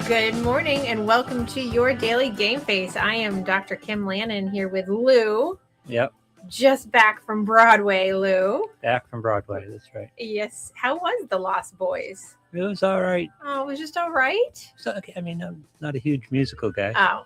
Good morning and welcome to your daily game face. I am Dr. Kim Lannon here with Lou. Yep, Just back from Broadway, Lou. back from Broadway. That's right. Yes. How was The Lost Boys? It was all right. Oh, it was just all right. So, I mean, I'm not a huge musical guy. Oh,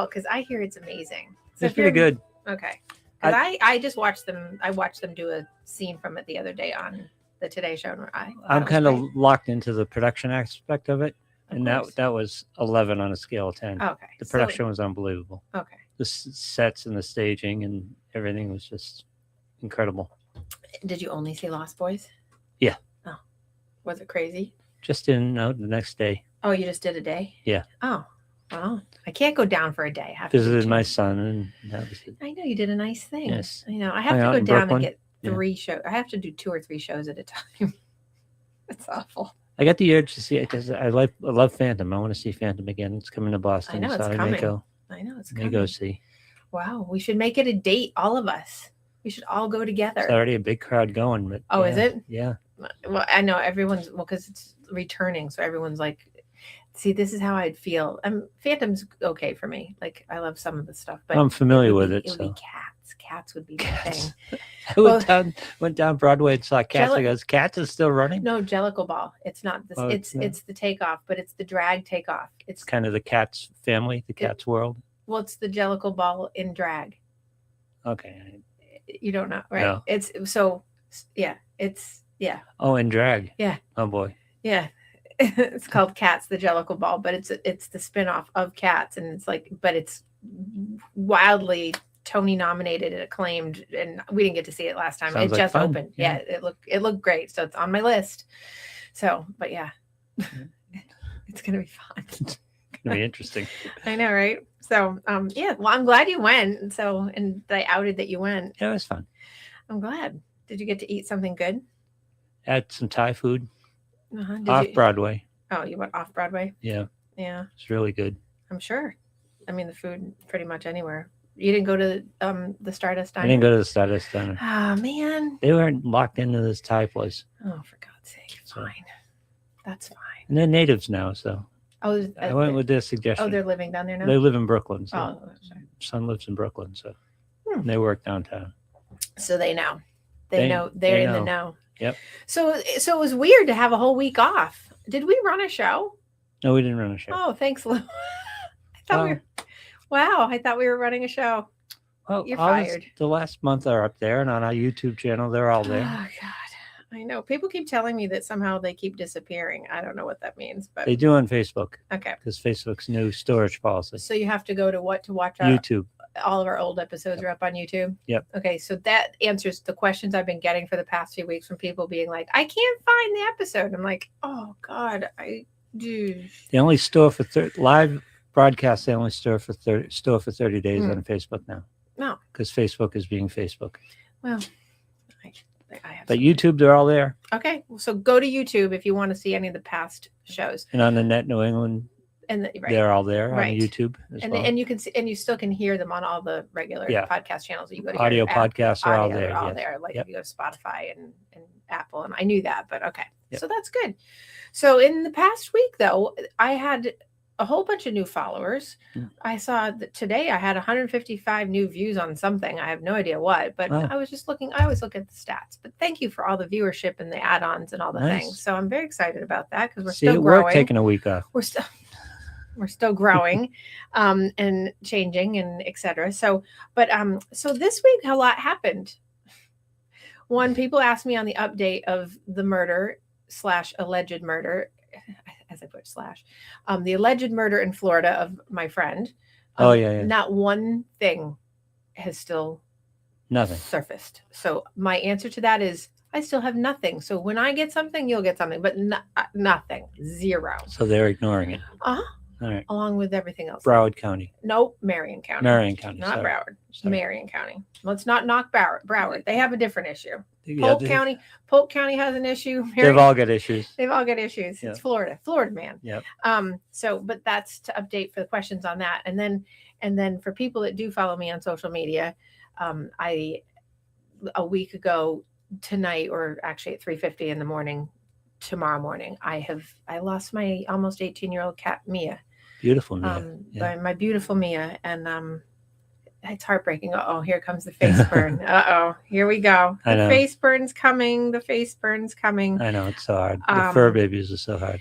because I hear it's amazing. So It's pretty good. Okay. Because I just watched them. I watched them do a scene from it the other day on the Today Show. I'm kind of locked into the production aspect of it, and course. that was 11 on a scale of 10. Okay. The production was unbelievable. Okay. The sets and the staging and everything was just incredible. Did you only see Lost Boys? Yeah. Oh, was it crazy? Just in the next day. Oh, you just did a day? Yeah. Oh, well, I can't go down for a day. I have Visited my son, and that was it. I know you did a nice thing. Yes. I know. I have Hung to out go in down Brooklyn. and get 3 shows. I have to do 2 or 3 shows at a time. It's awful. I got the urge to see it because I love Phantom. I want to see Phantom again. It's coming to Boston. I know it's so coming. I I know it's may coming. go see. Wow, we should make it a date, all of us. We should all go together. It's already a big crowd going. But Oh, yeah, is it? Yeah. Well, I know everyone's because it's returning, so everyone's like, "See, this is how I'd feel." Phantom's okay for me. Like I love some of the stuff, but I'm familiar with it. It would So be Cats. Cats would be the thing. I went down Broadway and saw Cats. I goes, Cats is still running. No, Jellicle Ball. It's not this. Oh, it's the takeoff, but it's the drag takeoff. It's kind of the Cats family, the Cats world. Well, it's the Jellicle Ball in drag. Okay. You don't know, right? No. It's so yeah. It's yeah. Oh, in drag. Yeah. Oh boy. Yeah. It's called Cats, the Jellicle Ball, but it's the spinoff of Cats, and it's like, but it's wildly Tony nominated and acclaimed, and we didn't get to see it last time. Sounds it like just fun. opened. Yeah. It looked great, so it's on my list. So, but yeah, it's gonna be fun. It's gonna be interesting. I know, right? So, yeah. Well, I'm glad you went. So, and I outed that you went. Yeah, it was fun. I'm glad. Did you get to eat something good? Had some Thai food Uh-huh. off Broadway. Oh, you went off Broadway? Yeah. Yeah. It's really good. I'm sure. I mean, the food pretty much anywhere. You didn't go to the Stardust Diner? I didn't go to the Stardust Diner. Oh, man. They weren't locked into this Thai place. Oh, for God's sake. Fine. That's fine. And they're natives now, so Oh, I went with their suggestion. Oh, they're living down there now? They live in Brooklyn. So Oh, sorry. son lives in Brooklyn, so they work downtown. So they know. They know. They're in the know. Yep. So it was weird to have a whole week off. Did we run a show? No, we didn't run a show. Oh, thanks, Lou. I thought we were running a show. Well, You're fired. The last month are up there, and on our YouTube channel, they're all there. Oh, God. I know. People keep telling me that somehow they keep disappearing. I don't know what that means, but They do on Facebook. Okay. Because Facebook's new storage policy. So you have to go to what to watch YouTube. All of our old episodes are up on YouTube. Yep. Okay, so that answers the questions I've been getting for the past few weeks from people being like, "I can't find the episode." I'm like, "Oh God, I do." They only store for live broadcasts. They only store for 30 days on Facebook now. No, because Facebook is being Facebook. Well, I have. But YouTube, they're all there. Okay, so go to YouTube if you want to see any of the past shows. And on the Net New England. And they're all there on YouTube as well. And you can see, and you still can hear them on all the regular podcast channels that you go to. Audio podcasts are all there. All there. Like if you go to Spotify and Apple, and I knew that, but okay. Yep. So that's good. So in the past week, though, I had a whole bunch of new followers. I saw that today I had 155 new views on something. I have no idea what, but I was just looking. I always look at the stats. But thank you for all the viewership and the add-ons and all the things. So I'm very excited about that because we're still growing. We're taking a week off. We're still growing and changing and etc. So this week a lot happened. One, people asked me on the update of the murder / alleged murder, as I put / the alleged murder in Florida of my friend. Not one thing has still surfaced. So my answer to that is I still have nothing. So when I get something, you'll get something, but nothing, zero. So they're ignoring it. All right. Along with everything else. Broward County. Nope. Marion County. Not Broward. Marion County. Let's not knock Broward. They have a different issue. Polk County has an issue. They've all got issues. Yeah. It's Florida, man. Yep. But that's to update for the questions on that. And then for people that do follow me on social media, a week ago tonight, or actually at 3:50 in the morning, tomorrow morning. I lost my almost 18-year-old cat Mia. Beautiful, Mia. My beautiful Mia, and it's heartbreaking. Uh oh, here comes the face burn. Here we go. The face burn's coming. The face burn's coming. I know, it's so hard. The fur babies are so hard.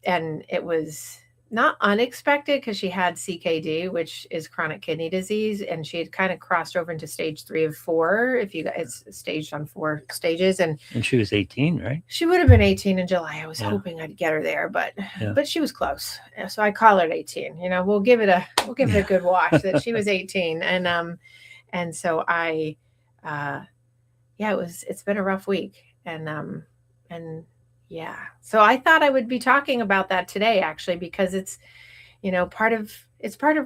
And it was not unexpected because she had CKD, which is chronic kidney disease, and she had kind of crossed over into stage 3 of 4. It's staged on 4 stages, and she was 18, right? She would have been 18 in July. I was hoping I'd get her there, but she was close. So I call her 18. We'll give it a good wash that she was 18, and so it's been a rough week, and so I thought I would be talking about that today, actually, because it's part of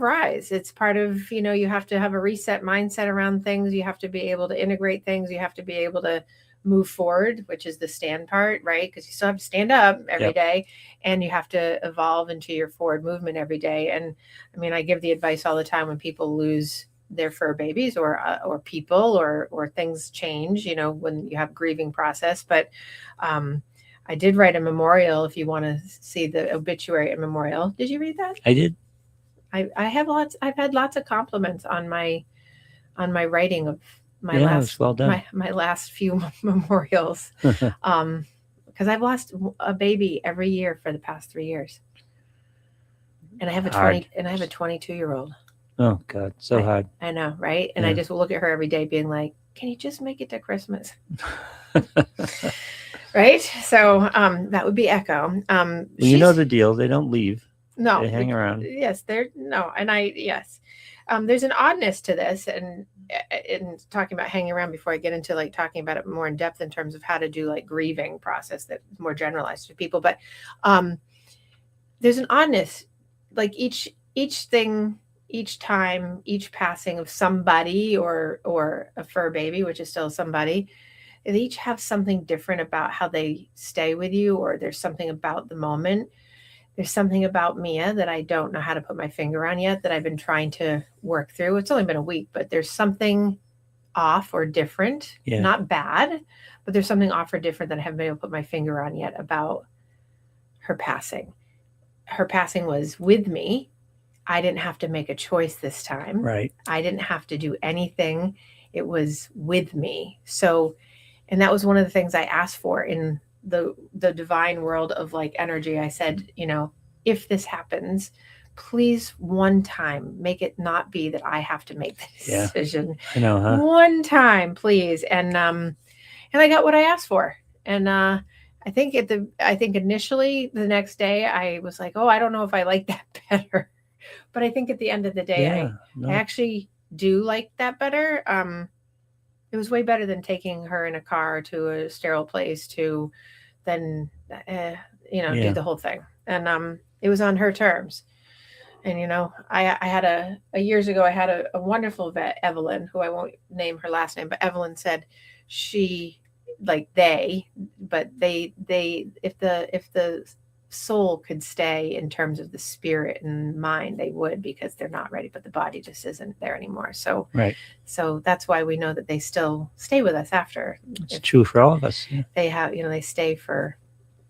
Rise. It's part of, you have to have a reset mindset around things. You have to be able to integrate things. You have to be able to move forward, which is the stand part, right? Because you still have to stand up every day, and you have to evolve into your forward movement every day. And I mean, I give the advice all the time when people lose their fur babies or people or things change, when you have grieving process. But I did write a memorial. If you want to see the obituary and memorial, did you read that? I did. I have lots. I've had lots of compliments on my writing of my my last few memorials, because I've lost a baby every year for the past 3 years, and I have a 22-year-old. Oh God, so hard. I know, right? And I just look at her every day, being like, "Can you just make it to Christmas?" Right? So that would be Echo. You know the deal. They don't leave. No. They hang around. Yes, there's an oddness to this, and in talking about hanging around before I get into like talking about it more in depth in terms of how to do like grieving process that's more generalized to people. But there's an oddness, like each thing, each time, each passing of somebody or a fur baby, which is still somebody, they each have something different about how they stay with you, or there's something about the moment. There's something about Mia that I don't know how to put my finger on yet that I've been trying to work through. It's only been a week, but there's something off or different, not bad, but there's something off or different that I haven't been able to put my finger on yet about her passing. Her passing was with me. I didn't have to make a choice this time. Right. I didn't have to do anything. It was with me. So, and that was one of the things I asked for in the divine world of like energy. I said, if this happens, please one time make it not be that I have to make the decision. I know, huh? One time, please. And I got what I asked for. And I think initially the next day I was like, oh, I don't know if I like that better. But I think at the end of the day, I actually do like that better. It was way better than taking her in a car to a sterile place to then, do the whole thing. And it was on her terms. And, I had years ago, I had a wonderful vet, Evelyn, who I won't name her last name, but Evelyn said if the soul could stay in terms of the spirit and mind, they would, because they're not ready, but the body just isn't there anymore. So, so that's why we know that they still stay with us after. It's true for all of us. Yeah. They have, they stay for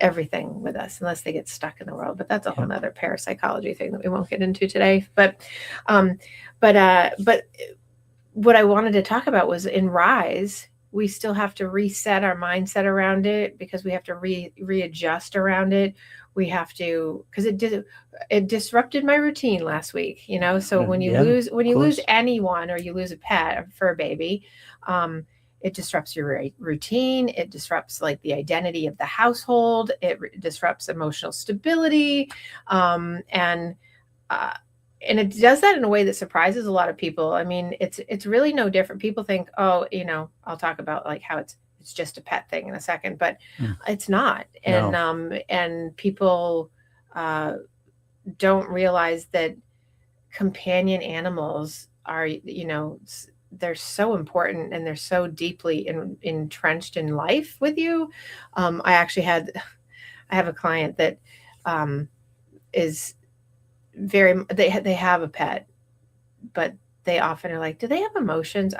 everything with us unless they get stuck in the world, but that's a whole nother parapsychology thing that we won't get into today. But what I wanted to talk about was in Rise, we still have to reset our mindset around it, because we have to readjust around it. We have to, because it disrupted my routine last week, so when you lose anyone, or you lose a pet, a fur baby, it disrupts your routine. It disrupts like the identity of the household. It disrupts emotional stability. And it does that in a way that surprises a lot of people. I mean, it's really no different. People think, oh, I'll talk about like how it's just a pet thing in a second, but it's not. And, and people don't realize that companion animals are, they're so important, and they're so deeply entrenched in life with you. I have a client that is very, they have a pet, but they often are like, do they have emotions?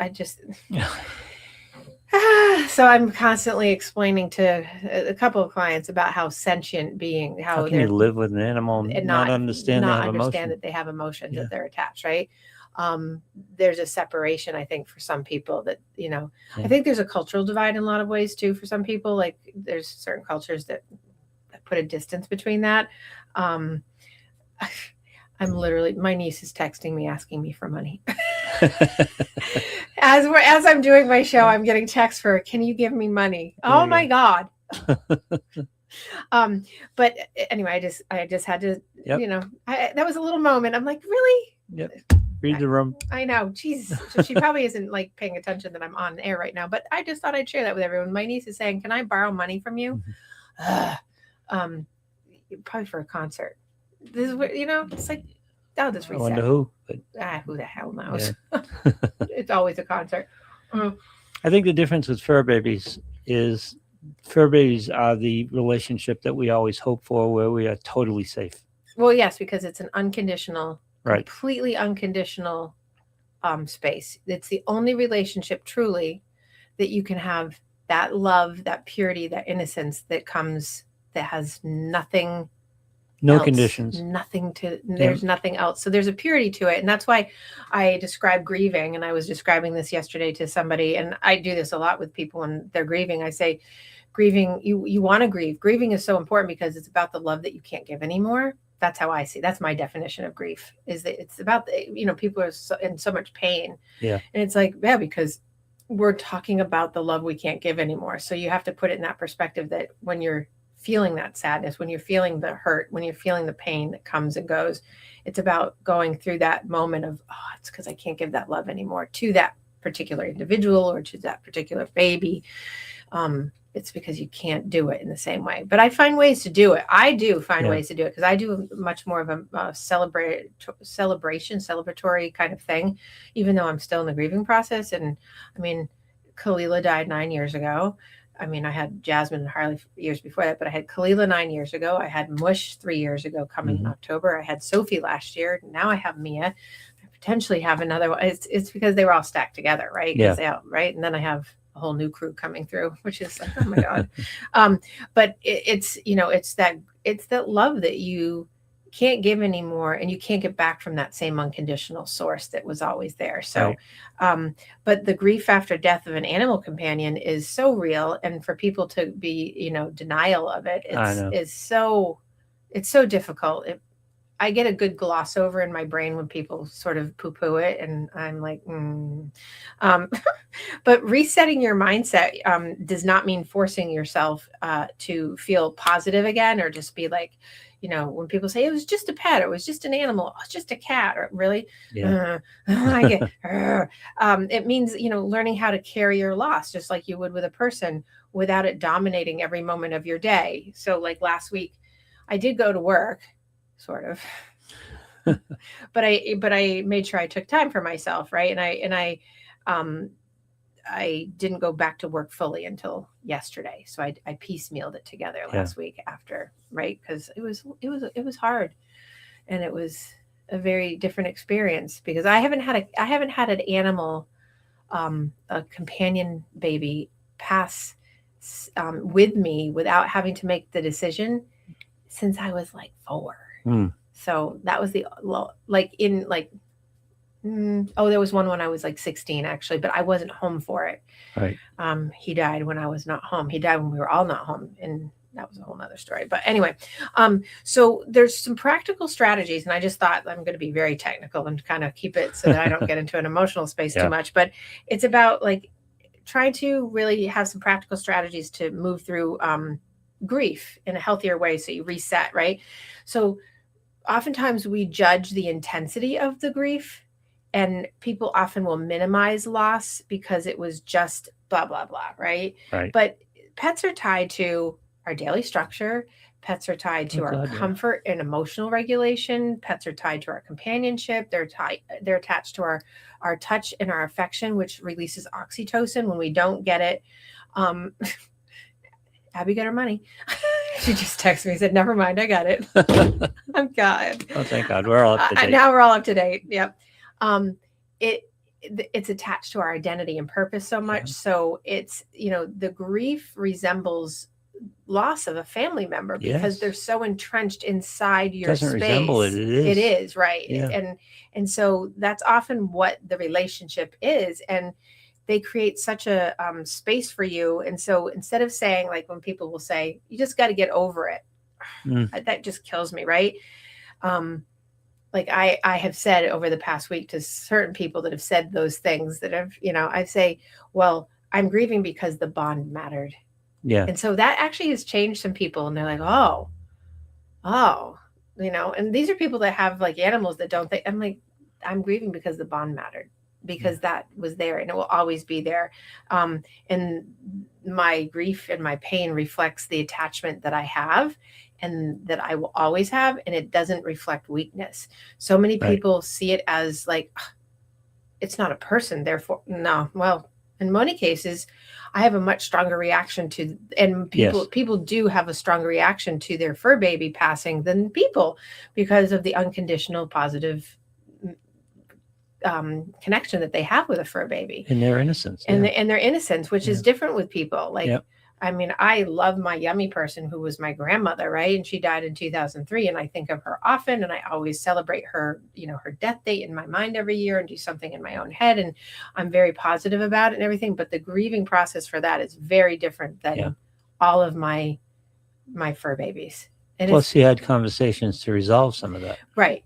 So I'm constantly explaining to a couple of clients about how sentient being, How how can they're you live with an animal and not understand they have emotion? that they have emotions, Yeah. that they're attached, right? There's a separation, I think, for some people that, Yeah. I think there's a cultural divide in a lot of ways too for some people. Like there's certain cultures that put a distance between that. Um, I'm literally, my niece is texting me asking me for money. As I'm doing my show, I'm getting texts for, can you give me money? Oh my God. But anyway, I just had to, Yep. that was a little moment. I'm like, really? Yep. Read the room. I know. Jeez. So she probably isn't like paying attention that I'm on air right now, but I just thought I'd share that with everyone. My niece is saying, can I borrow money from you? Probably for a concert. This is what, it's like, I'll just I reset. wonder who, but Who the hell knows? yeah. It's always a concert. I think the difference with fur babies is fur babies are the relationship that we always hope for, where we are totally safe. Well, yes, because it's an unconditional, Right. completely unconditional space. It's the only relationship truly that you can have that love, that purity, that innocence that comes, that has nothing No else, conditions. There's nothing else. So there's a purity to it. And that's why I describe grieving. And I was describing this yesterday to somebody, and I do this a lot with people when they're grieving. I say, grieving, you want to grieve. Grieving is so important because it's about the love that you can't give anymore. That's how I see. That's my definition of grief, is that it's about people are in so much pain. Yeah. And it's like, yeah, because we're talking about the love we can't give anymore. So you have to put it in that perspective, that when you're feeling that sadness, when you're feeling the hurt, when you're feeling the pain that comes and goes, it's about going through that moment of, it's because I can't give that love anymore to that particular individual or to that particular baby. It's because you can't do it in the same way. But I find ways to do it. I do find ways to do it, because I do much more of a celebratory kind of thing, even though I'm still in the grieving process. And I mean, Kalila died 9 years ago. I mean, I had Jasmine and Harley years before that, but I had Kalila 9 years ago. I had Mush 3 years ago coming in October. I had Sophie last year. Now I have Mia. I potentially have another one. It's because they were all stacked together, right? Yeah. Right. And then I have a whole new crew coming through, which is like, oh my God. But it's that love that you can't give anymore, and you can't get back from that same unconditional source that was always there. So, but the grief after death of an animal companion is so real, and for people to be, denial of it, it's so difficult. I get a good gloss over in my brain when people sort of poo-poo it, and I'm like, but resetting your mindset does not mean forcing yourself to feel positive again, or just be like, when people say it was just a pet, or it was just an animal, it's just a cat, or really, it means, learning how to carry your loss just like you would with a person, without it dominating every moment of your day. So like last week, I did go to work, sort of. but I made sure I took time for myself, right? And I didn't go back to work fully until yesterday. So I piecemealed it together last week after, right? Because it was hard, and it was a very different experience, because I haven't had an animal, a companion baby pass with me without having to make the decision since I was like 4. So that was there was one when I was like 16 actually, but I wasn't home for it. Right. He died when I was not home. He died when we were all not home, and that was a whole nother story. But anyway, so there's some practical strategies, and I just thought I'm going to be very technical and kind of keep it so that I don't get into an emotional space too much. But it's about like trying to really have some practical strategies to move through grief in a healthier way, so you reset, right? So oftentimes we judge the intensity of the grief, and people often will minimize loss because it was just blah, blah, blah, right? But pets are tied to our daily structure. Pets are tied to our comfort and emotional regulation. Pets are tied to our companionship. They're attached to our touch and our affection, which releases oxytocin when we don't get it. Abby got her money. She just texted me and said, never mind, I got it. I'm God. Oh, thank God. We're all up to date. Now we're all up to date. Yep. it's attached to our identity and purpose so much. Yeah. So it's, the grief resembles loss of a family member because Yes. they're so entrenched inside your Doesn't space. resemble it. It is. It is, right. Yeah. And so that's often what the relationship is. And they create such a space for you. And so instead of saying, like, when people will say, you just got to get over it, that just kills me, right? Like I have said over the past week to certain people that have said those things that have, I say, well, I'm grieving because the bond mattered. Yeah. And so that actually has changed some people, and they're like, oh, and these are people that have like animals that don't think. I'm like, I'm grieving because the bond mattered, because that was there and it will always be there. And my grief and my pain reflects the attachment that I have and that I will always have, and it doesn't reflect weakness. So many people see it as like, it's not a person, therefore, no. Well, in many cases, I have a much stronger reaction to, and people do have a stronger reaction to their fur baby passing than people, because of the unconditional positive connection that they have with a fur baby and their innocence, and their innocence, which is different with people. Like, I mean, I love my yummy person who was my grandmother, right? And she died in 2003. And I think of her often, and I always celebrate her, her death date in my mind every year and do something in my own head. And I'm very positive about it and everything. But the grieving process for that is very different than all of my fur babies. And plus, you had conversations to resolve some of that. Right.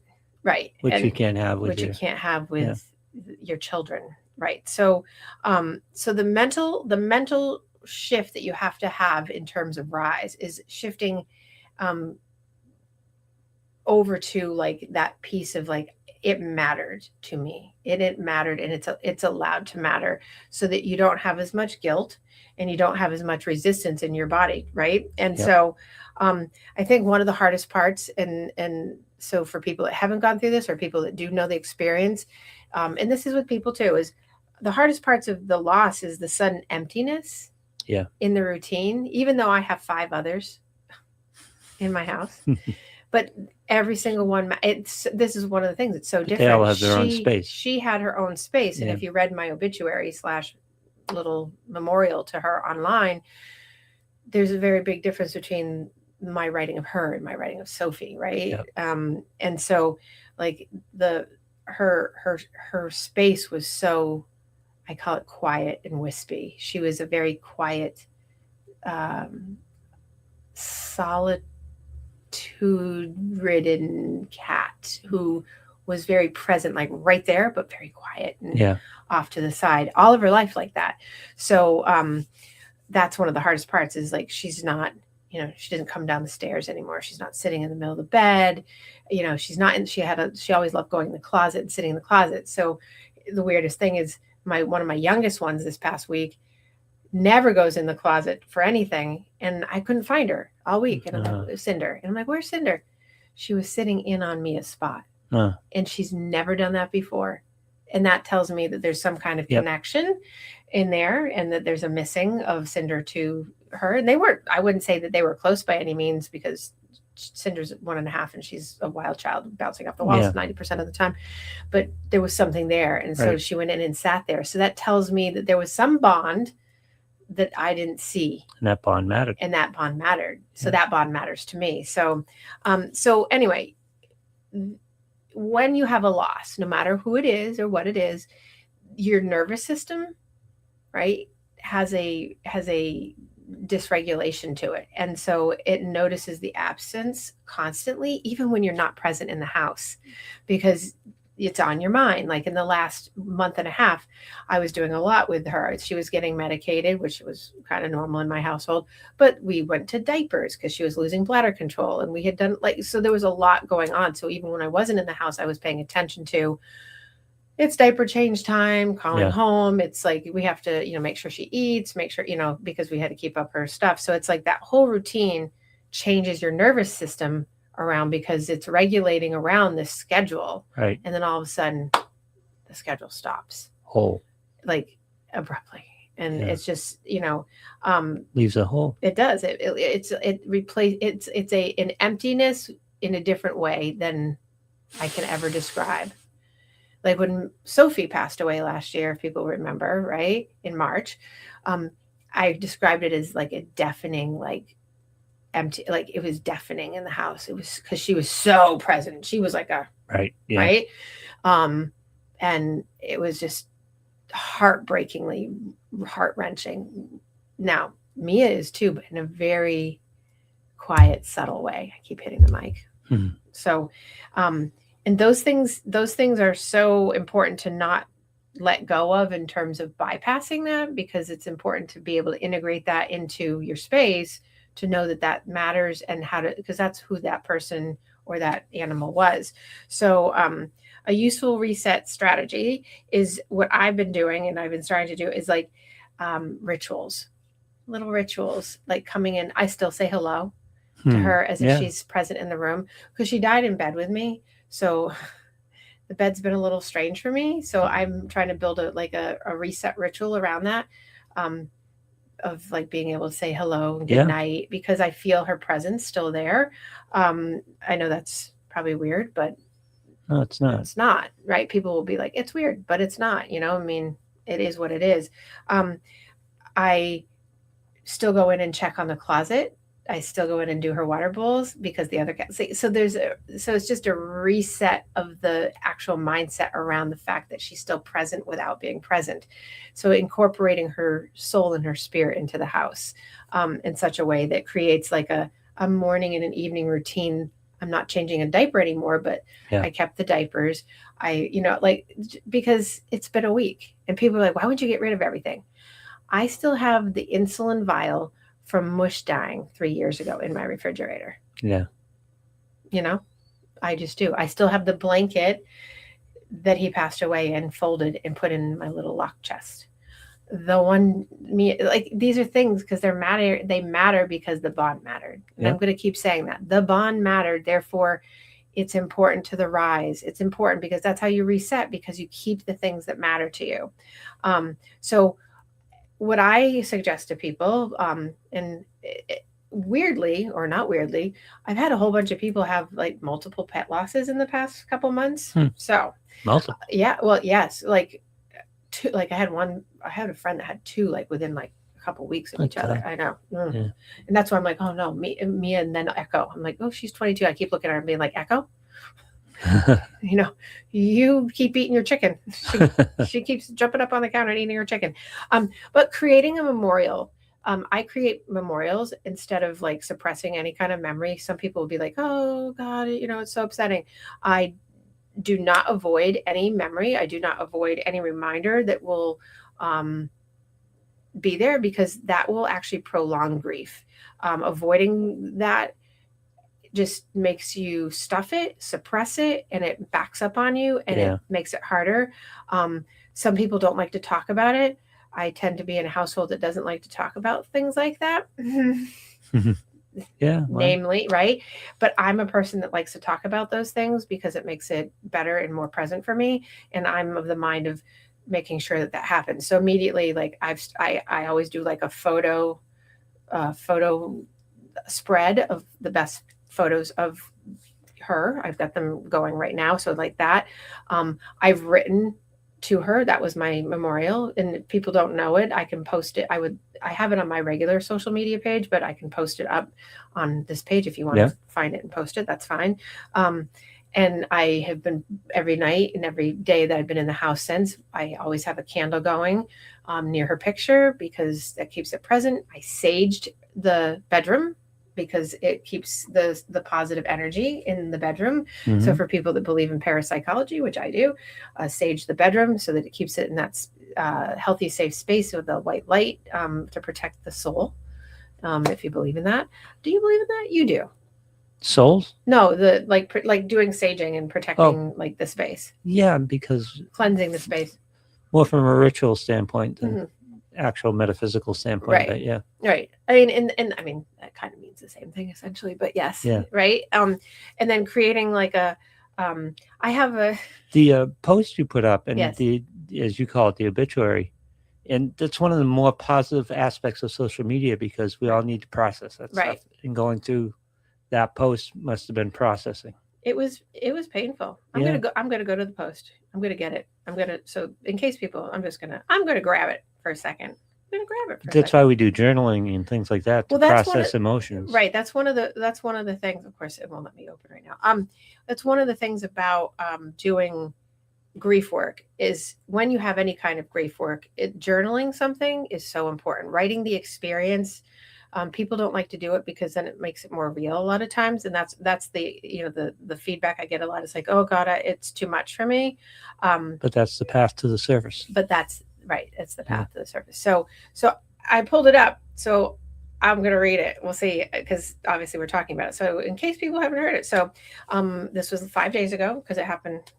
Which you can't have with your children. Right. So, so the mental shift that you have to have in terms of rise is shifting over to like that piece of like, it mattered to me. It mattered, and it's allowed to matter, so that you don't have as much guilt and you don't have as much resistance in your body, right? And so I think one of the hardest parts, and so for people that haven't gone through this or people that do know the experience, and this is with people too, is the hardest parts of the loss is the sudden emptiness in the routine, even though I have 5 others in my house. But every single one, this is one of the things. It's so different. They all have their own space. She had her own space. And if you read my obituary / little memorial to her online, there's a very big difference between my writing of her and my writing of Sophie. Right. And so like her space was so, I call it quiet and wispy. She was a very quiet, solitude-ridden cat who was very present, like right there, but very quiet and off to the side, all of her life like that. So that's one of the hardest parts, is like, she's not, she doesn't come down the stairs anymore. She's not sitting in the middle of the bed. She's not, and she always loved going in the closet and sitting in the closet. So the weirdest thing is one of my youngest ones this past week never goes in the closet for anything. And I couldn't find her all week. And I'm like, Cinder. And I'm like, where's Cinder? She was sitting in on Mia's spot. And she's never done that before. And that tells me that there's some kind of connection in there, and that there's a missing of Cinder to her. And I wouldn't say that they were close by any means, because Cinder's 1.5 and she's a wild child bouncing off the walls 90% of the time. But there was something there. And so she went in and sat there. So that tells me that there was some bond that I didn't see. And that bond mattered. So that bond matters to me. So, so anyway, when you have a loss, no matter who it is or what it is, your nervous system, right, has a dysregulation to it. And so it notices the absence constantly, even when you're not present in the house, because it's on your mind. Like in the last month and a half, I was doing a lot with her. She was getting medicated, which was kind of normal in my household, but we went to diapers because she was losing bladder control, and we had done so there was a lot going on. So even when I wasn't in the house, I was paying attention to, it's diaper change time, calling home. It's like, we have to, make sure she eats, make sure, because we had to keep up her stuff. So it's like that whole routine changes your nervous system around, because it's regulating around this schedule. Right. And then all of a sudden the schedule stops. Like abruptly. And it's just, leaves a hole. It does. It's an emptiness in a different way than I can ever describe. Like when Sophie passed away last year, if people remember, right, in March, I described it as like a deafening, like empty, like it was deafening in the house. It was because she was so present. She was like a Right. Yeah. right, and it was just heartbreakingly heart wrenching. Now Mia is too, but in a very quiet, subtle way. I keep hitting the mic. So, and those things are so important to not let go of in terms of bypassing that, because it's important to be able to integrate that into your space, to know that that matters, and how to, because that's who that person or that animal was. So, a useful reset strategy is what I've been doing, and I've been starting to do, is like rituals, little rituals, like coming in. I still say hello to her as if she's present in the room, because she died in bed with me. So the bed's been a little strange for me. So I'm trying to build a reset ritual around that, of like being able to say hello and good night, because I feel her presence still there. I know that's probably weird, but no, it's not. It's not, right? People will be like, it's weird, but it's not, I mean, it is what it is. I still go in and check on the closet. I still go in and do her water bowls, because the other cat. So it's just a reset of the actual mindset around the fact that she's still present without being present. So incorporating her soul and her spirit into the house, in such a way that creates like a morning and an evening routine. I'm not changing a diaper anymore, but I kept the diapers. Because it's been a week and people are like, why would you get rid of everything? I still have the insulin vial from mush dying 3 years ago in my refrigerator. Yeah. I just do. I still have the blanket that he passed away in, folded and put in my little lock chest. These are things because they matter because the bond mattered. And I'm going to keep saying that. The bond mattered. Therefore, it's important to the rise. It's important because that's how you reset, because you keep the things that matter to you. So what I suggest to people, weirdly or not weirdly, I've had a whole bunch of people have like multiple pet losses in the past couple months. So multiple. Yeah. Well, yes. Like two, like I had a friend that had two, like within like a couple weeks of each other. I know. Yeah. And that's why I'm like, oh no, Mia and then Echo. I'm like, oh, she's 22. I keep looking at her and being like, Echo, you keep eating your chicken. She keeps jumping up on the counter and eating her chicken. But creating a memorial, I create memorials instead of like suppressing any kind of memory. Some people will be like, oh God, it's so upsetting. I do not avoid any memory. I do not avoid any reminder that will be there, because that will actually prolong grief. Avoiding that just makes you stuff it, suppress it, and it backs up on you, and it makes it harder. Some people don't like to talk about it. I tend to be in a household that doesn't like to talk about things like that. Namely, right? But I'm a person that likes to talk about those things because it makes it better and more present for me. And I'm of the mind of making sure that happens. So immediately, like I always do like a photo spread of the best photos of her. I've got them going right now. So like that, I've written to her. That was my memorial. And if people don't know it, I can post it. I have it on my regular social media page, but I can post it up on this page. If you want to find it and post it, that's fine. And I have been every night and every day that I've been in the house since, I always have a candle going near her picture, because that keeps it present. I saged the bedroom because it keeps the positive energy in the bedroom. So for people that believe in parapsychology, which I do, sage the bedroom so that it keeps it in that healthy, safe space with the white light to protect the soul. If you believe in that. Do you believe in that? You do. Souls? No, the like doing saging and protecting like the space. Yeah, because cleansing the space. More from a ritual standpoint than actual metaphysical standpoint. Right. But yeah. Right. I mean, and I mean that kind of means the same thing essentially, but yes. Yeah. Right. And then creating like a I have the post you put up, and the, as you call it, the obituary. And that's one of the more positive aspects of social media, because we all need to process that stuff. And going through that post must have been processing. It was painful. I'm Yeah. gonna go to the post. I'm gonna get it. So in case people, I'm gonna grab it for a second. I'm gonna grab it for a That's second. why we do journaling and things like that to Well, that's one process of, emotions. right. That's one of the things. Of course, it won't let me open right now. That's one of the things about doing grief work is when you have any kind of grief work, journaling something is so important. Writing the experience. People don't like to do it because then it makes it more real a lot of times, and that's the the feedback I get a lot. Is like, oh God, it's too much for me. But that's the path to the surface. But that's right. It's the path to the surface. So I pulled it up. So I'm going to read it. We'll see, because obviously we're talking about it. So in case people haven't heard it, so this was 5 days ago because it happened.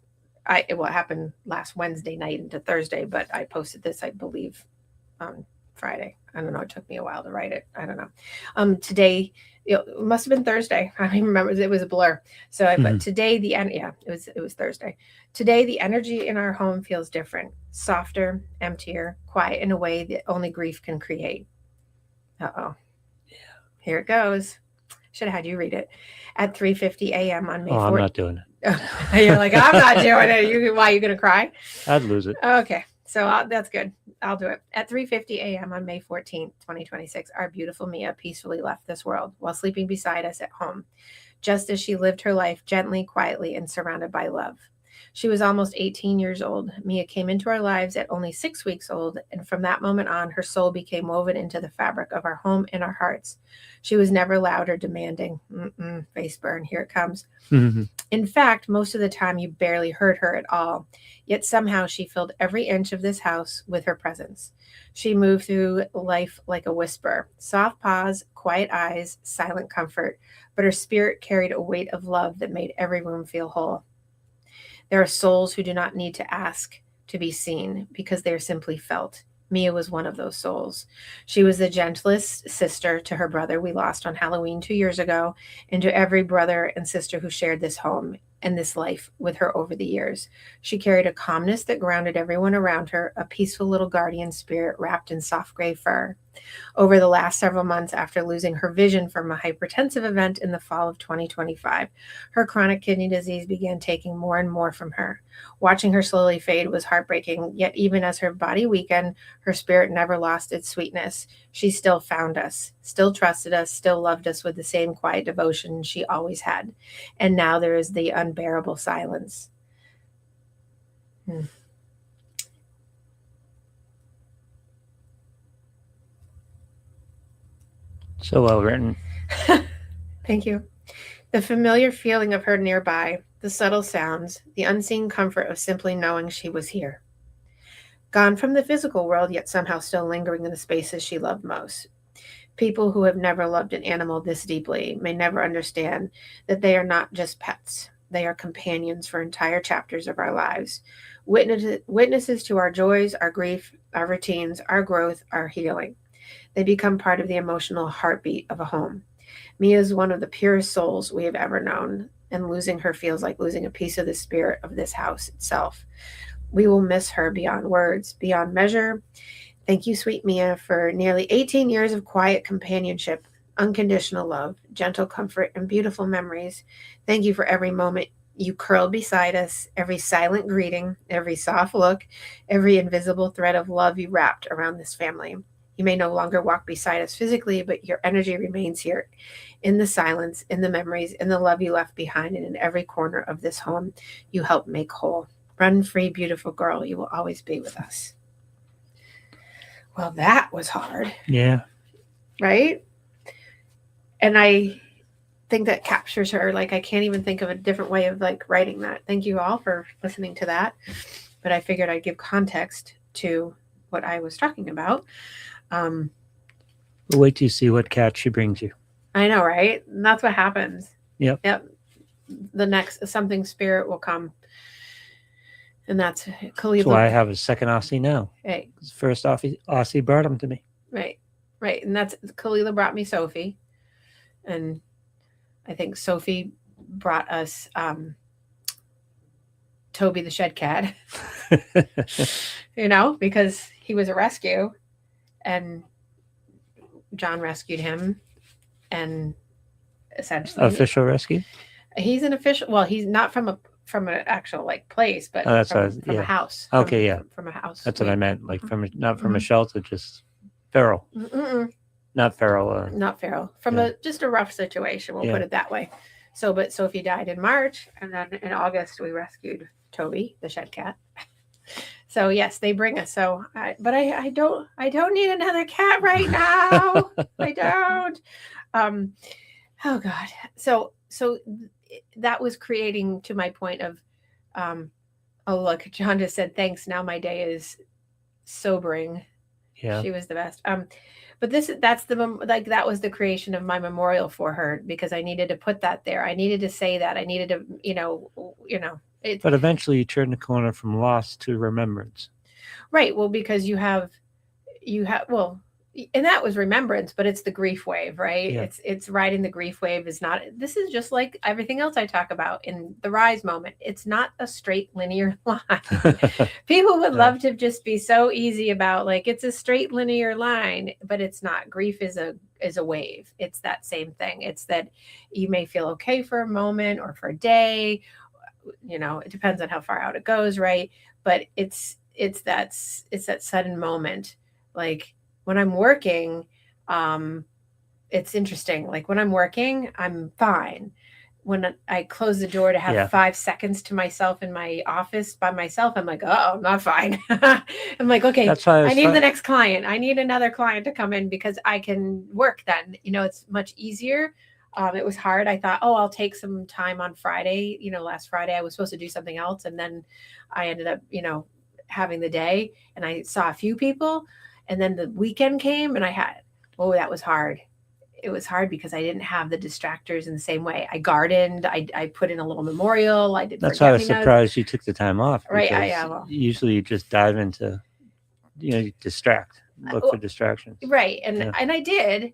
It happened last Wednesday night into Thursday, but I posted this, I believe, on Friday. I don't know. It took me a while to write it. I don't know. Today, it must have been Thursday. I don't even remember. It was a blur. So, but today it was Thursday. Today, the energy in our home feels different, softer, emptier, quiet in a way that only grief can create. Uh-oh. Yeah. Here it goes. Should have had you read it. At 3:50 a.m. on May 4th. I'm not doing it. You're like, I'm not doing it. Why are you going to cry? I'd lose it. Okay. So that's good. I'll do it. At 3:50 a.m. on May 14th, 2026, our beautiful Mia peacefully left this world while sleeping beside us at home, just as she lived her life gently, quietly, and surrounded by love. She was almost 18 years old. Mia came into our lives at only 6 weeks old, and from that moment on, her soul became woven into the fabric of our home and our hearts. She was never loud or demanding. Face burn, here it comes. In fact, most of the time you barely heard her at all, yet somehow she filled every inch of this house with her presence. She moved through life like a whisper, soft paws, quiet eyes, silent comfort, but her spirit carried a weight of love that made every room feel whole. There are souls who do not need to ask to be seen because they are simply felt. Mia was one of those souls. She was the gentlest sister to her brother we lost on Halloween 2 years ago, and to every brother and sister who shared this home and this life with her over the years. She carried a calmness that grounded everyone around her, a peaceful little guardian spirit wrapped in soft gray fur. Over the last several months after losing her vision from a hypertensive event in the fall of 2025, her chronic kidney disease began taking more and more from her. Watching her slowly fade was heartbreaking, yet even as her body weakened, her spirit never lost its sweetness. She still found us, still trusted us, still loved us with the same quiet devotion she always had. And now there is the unbearable silence. So well written. Thank you. The familiar feeling of her nearby, the subtle sounds, the unseen comfort of simply knowing she was here. Gone from the physical world, yet somehow still lingering in the spaces she loved most. People who have never loved an animal this deeply may never understand that they are not just pets. They are companions for entire chapters of our lives, witnesses to our joys, our grief, our routines, our growth, our healing. They become part of the emotional heartbeat of a home. Mia is one of the purest souls we have ever known, and losing her feels like losing a piece of the spirit of this house itself. We will miss her beyond words, beyond measure. Thank you, sweet Mia, for nearly 18 years of quiet companionship, unconditional love, gentle comfort, and beautiful memories. Thank you for every moment you curled beside us, every silent greeting, every soft look, every invisible thread of love you wrapped around this family. You may no longer walk beside us physically, but your energy remains here in the silence, in the memories, in the love you left behind, and in every corner of this home you helped make whole. Run free, beautiful girl. You will always be with us. Well, that was hard. Yeah. Right? And I think that captures her. Like, I can't even think of a different way of like writing that. Thank you all for listening to that. But I figured I'd give context to what I was talking about. We'll wait till you see what cat she brings you. I know, right? And that's what happens. Yep. The next something spirit will come. And that's Khalil. That's why I have a second Aussie now. Hey. First Aussie brought him to me. Right. And that's Kalila brought me Sophie. And I think Sophie brought us Toby the shed cat. Because he was a rescue. And John rescued him. And essentially... Official rescue? He's an official. Well, he's not from an actual like place, but Oh, that's from, what I was, from a yeah. house. Okay, yeah. From a house. That's what I meant. Like not from a Mhm. shelter, just feral. Mm-mm. Not feral. Not feral. From Yeah. just a rough situation. We'll Yeah. put it that way. So, but Sophie died in March, and then in August we rescued Toby, the shed cat. So yes, they bring us. So, I don't need another cat right now. I don't. Um, oh God. So that was creating, to my point of, um, oh look, John just said thanks. Now my day is sobering. Yeah. She was the best. But that was the creation of my memorial for her, because I needed to put that there. I needed to say that. I needed to, it. But eventually you turn the corner from loss to remembrance. Right. Well, because well, and that was remembrance, but it's the grief wave, right? Yeah. It's riding the grief wave. Is not, this is just like everything else I talk about in the rise moment. It's not a straight linear line. People would love to just be so easy about like it's a straight linear line, but it's not. Grief is a wave. It's that same thing. It's that you may feel okay for a moment or for a day, it depends on how far out it goes, right? But it's that sudden moment. Like when I'm working, it's interesting. Like when I'm working, I'm fine. When I close the door to have 5 seconds to myself in my office by myself, I'm like, oh, I'm not fine. I'm like, okay, I need the next client. I need another client to come in because I can work then. It's much easier. It was hard. I thought, oh, I'll take some time on Friday. Last Friday I was supposed to do something else. And then I ended up, having the day, and I saw a few people, and then the weekend came and that was hard. It was hard because I didn't have the distractors in the same way. I gardened. I put in a little memorial. I did. That's why I was surprised you took the time off. Right. Usually you just dive into, distract, look for distractions. Right. And I did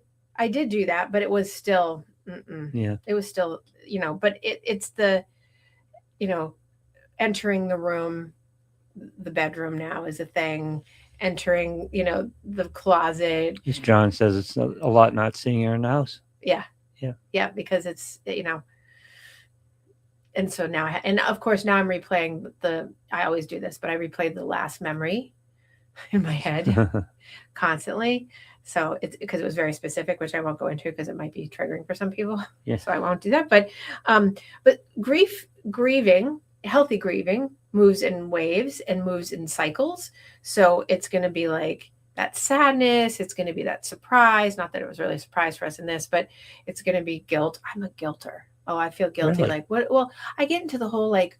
do that, but it was still, it was still, but it's the, entering the room, the bedroom now is a thing. Entering, the closet. As John says, it's a lot not seeing her in the house. Yeah, because it's, and so now, and of course now I'm replaying I always do this, but I replayed the last memory in my head constantly. So it's because it was very specific, which I won't go into because it might be triggering for some people. Yeah. So I won't do that. But grieving, healthy grieving moves in waves and moves in cycles. So it's going to be like that sadness. It's going to be that surprise. Not that it was really a surprise for us in this, but it's going to be guilt. I'm a guilter. Oh, I feel guilty. Really? Like what? Well, I get into the whole like,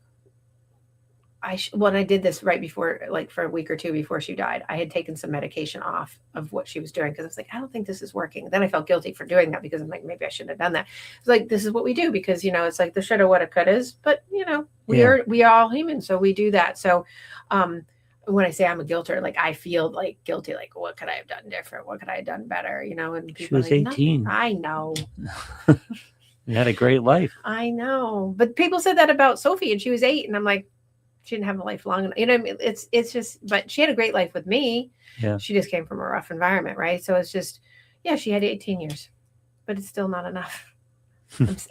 when I did this right before, like for a week or two before she died, I had taken some medication off of what she was doing because I was like, I don't think this is working. Then I felt guilty for doing that because I'm like, maybe I shouldn't have done that. It's like, this is what we do because, it's like the shoulda, woulda, couldas, but we are all human. So we do that. So, when I say I'm a guilter, like I feel like guilty, like what could I have done different? What could I have done better? And people she was 18. I know. You had a great life. I know. But people said that about Sophie and she was 8. And I'm like, she didn't have a life long enough. It's just, but she had a great life with me. Yeah. She just came from a rough environment. Right. So it's just, she had 18 years, but it's still not enough.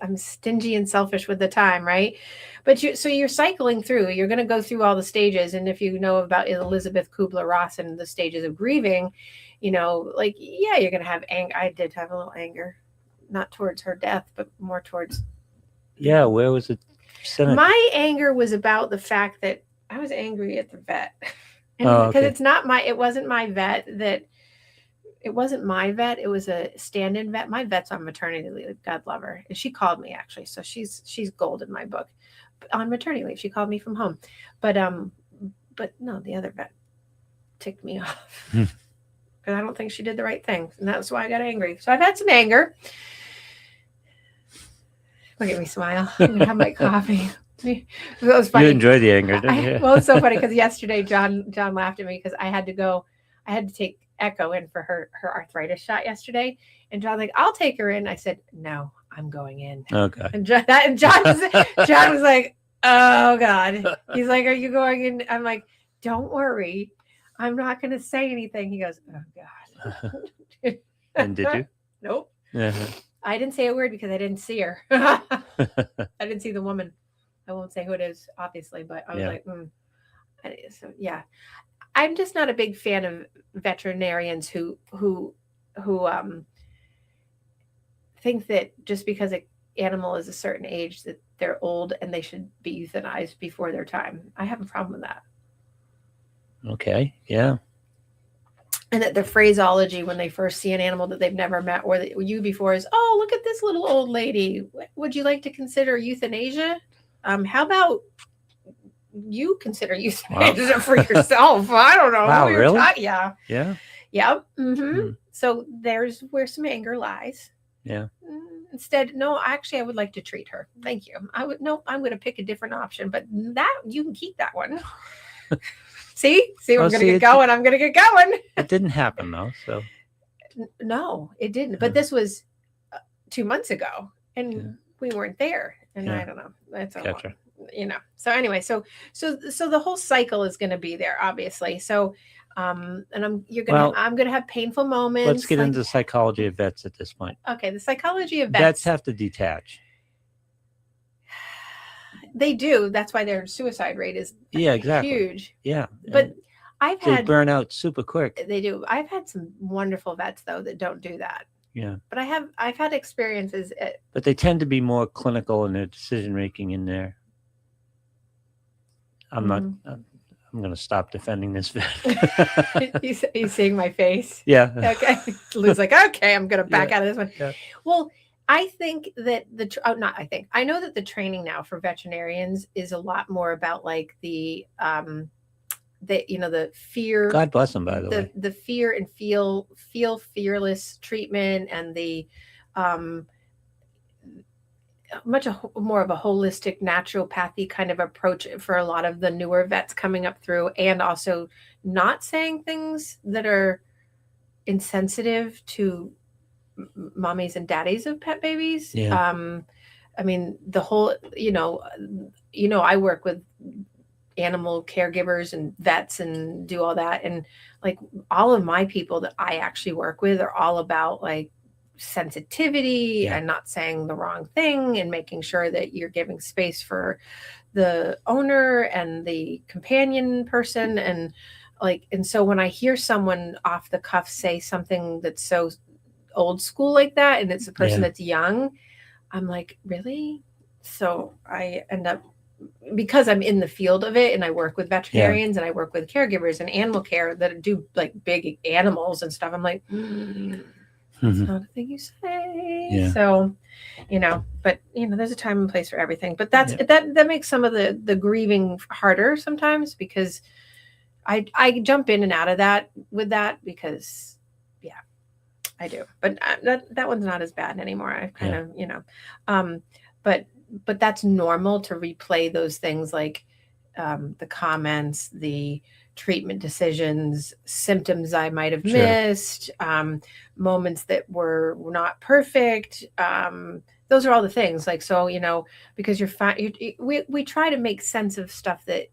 I'm stingy and selfish with the time. Right. But you're cycling through, you're going to go through all the stages. And if you know about Elizabeth Kubler-Ross and the stages of grieving, you're going to have anger. I did have a little anger, not towards her death, but more towards. Yeah. Where was it? My anger was about the fact that I was angry at the vet. And because it wasn't my vet. It was a stand-in vet. My vet's on maternity leave. God love her. And she called me actually. So she's gold in my book. On maternity leave. She called me from home. But no, the other vet ticked me off. Because I don't think she did the right thing. And that's why I got angry. So I've had some anger. Look at me smile. I'm gonna have my coffee. It was funny. You enjoy the anger, didn't you? Well, it's so funny because yesterday John laughed at me because I had to take Echo in for her arthritis shot yesterday, and John's like, "I'll take her in." I said, "No, I'm going in." Okay. And John was like, "Oh God." He's like, "Are you going in?" I'm like, "Don't worry, I'm not going to say anything." He goes, "Oh God." And did you? Nope. Uh-huh. I didn't say a word because I didn't see her. I didn't see the woman. I won't say who it is, obviously, but I was Yeah. like, so yeah. I'm just not a big fan of veterinarians who think that just because an animal is a certain age that they're old and they should be euthanized before their time. I have a problem with that. Okay. Yeah. And that the phraseology when they first see an animal that they've never met or that you before is, oh, look at this little old lady. Would you like to consider euthanasia? How about you consider euthanasia for yourself? I don't know. Wow, really? Yeah. Yeah. Yep. Mm-hmm. So there's where some anger lies. Yeah. Instead, no, actually, I would like to treat her. Thank you. I'm going to pick a different option, but that you can keep that one. See, Oh, I'm going to get going. I'm going to get going. It didn't happen though. So no, it didn't. But this was 2 months ago, and we weren't there. And I don't know. That's a Gotcha. So anyway, so the whole cycle is going to be there, obviously. So, and I'm going to have painful moments. Let's get into the psychology of vets at this point. Okay, the psychology of Vets have to detach. They do. That's why their suicide rate is exactly huge. Yeah, but they burn out super quick. They do. I've had some wonderful vets though that don't do that. Yeah, but I've had experiences. But they tend to be more clinical in their decision making in there. I'm going to stop defending this vet. He's seeing my face. Yeah. Okay. Lou's like, okay, I'm going to back out of this one. Yeah. Well, I think that I know that the training now for veterinarians is a lot more about like the fear. God bless them, by the way. The fear and feel fearless treatment and the much more of a holistic naturopathy kind of approach for a lot of the newer vets coming up through, and also not saying things that are insensitive to mommies and daddies of pet babies. I mean, the whole, I work with animal caregivers and vets and do all that. And like all of my people that I actually work with are all about like sensitivity and not saying the wrong thing and making sure that you're giving space for the owner and the companion person. And so when I hear someone off the cuff say something that's so old school like that, and it's a person that's young, I'm like, really? So I end up, because I'm in the field of it and I work with veterinarians and I work with caregivers and animal care that do like big animals and stuff, I'm like, that's not a thing you say. So, but there's a time and place for everything. But that makes some of the grieving harder sometimes, because I jump in and out of that with that, because I do. But that one's not as bad anymore. I kind of, but that's normal to replay those things, like the comments, the treatment decisions, symptoms I might have missed, moments that were not perfect. Those are all the things, like, so, because you're fine. We try to make sense of stuff that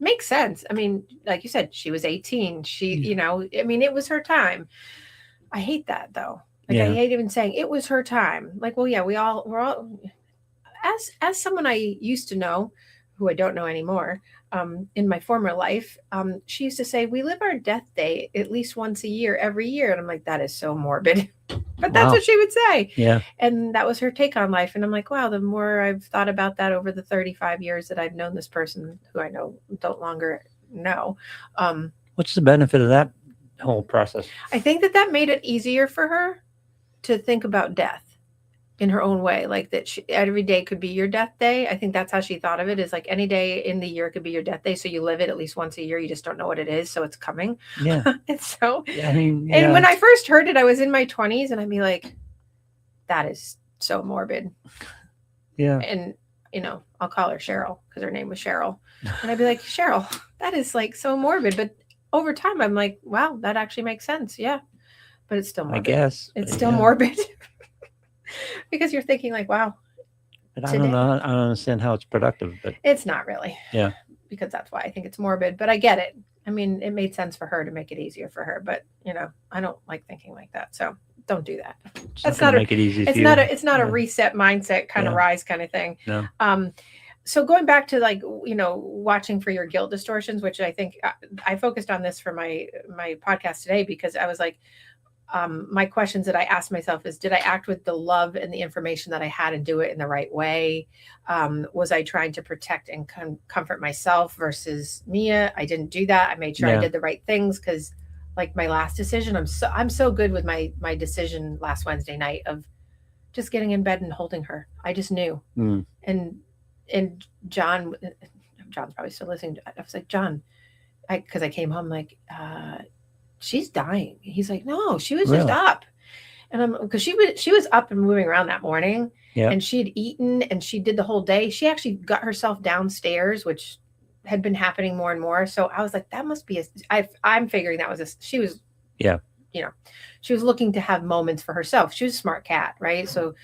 makes sense. I mean, like you said, she was 18. She, I mean, it was her time. I hate that though. Like I hate even saying it was her time. Like, well, yeah, we're all, as someone I used to know, who I don't know anymore, in my former life, she used to say, we live our death day at least once a year, every year. And I'm like, that is so morbid. But that's what she would say. Yeah. And that was her take on life. And I'm like, wow, the more I've thought about that over the 35 years that I've known this person, who I don't longer know. What's the benefit of that whole process? I think that made it easier for her to think about death in her own way, like that every day could be your death day. I think that's how she thought of it, is like any day in the year could be your death day. So you live it at least once a year. You just don't know what it is. So it's coming. Yeah. And so, I mean, and when I first heard it, I was in my 20s and I'd be like, that is so morbid. Yeah. And, I'll call her Cheryl because her name was Cheryl. And I'd be like, Cheryl, that is like so morbid. But over time, I'm like, wow, that actually makes sense. Yeah. But it's still morbid. I guess. It's still morbid. Because you're thinking like, wow. But I don't know. I don't understand how it's productive. But it's not really. Yeah. Because that's why I think it's morbid. But I get it. I mean, it made sense for her to make it easier for her. But, I don't like thinking like that. So don't do that. It's That's not not going to make it easy for it's you. not a, it's not a Yeah. reset mindset kind of Yeah. rise kind of thing. No. So going back to like, watching for your guilt distortions, which I think I focused on this for my podcast today, because I was like, my questions that I asked myself is, did I act with the love and the information that I had and do it in the right way? Was I trying to protect and comfort myself versus Mia? I didn't do that. I made sure I Yeah. did the right things, because like my last decision, I'm so good with my decision last Wednesday night of just getting in bed and holding her. I just knew. Mm. And John's probably still listening. I was like, John, because I came home like, she's dying. He's like, no, she was just Really? up. And I'm, because she was up and moving around that morning, Yeah. and she had eaten and she did the whole day. She actually got herself downstairs, which had been happening more and more. So I was like, that must be I'm figuring that was she was, Yeah. She was looking to have moments for herself. She was a smart cat, right? So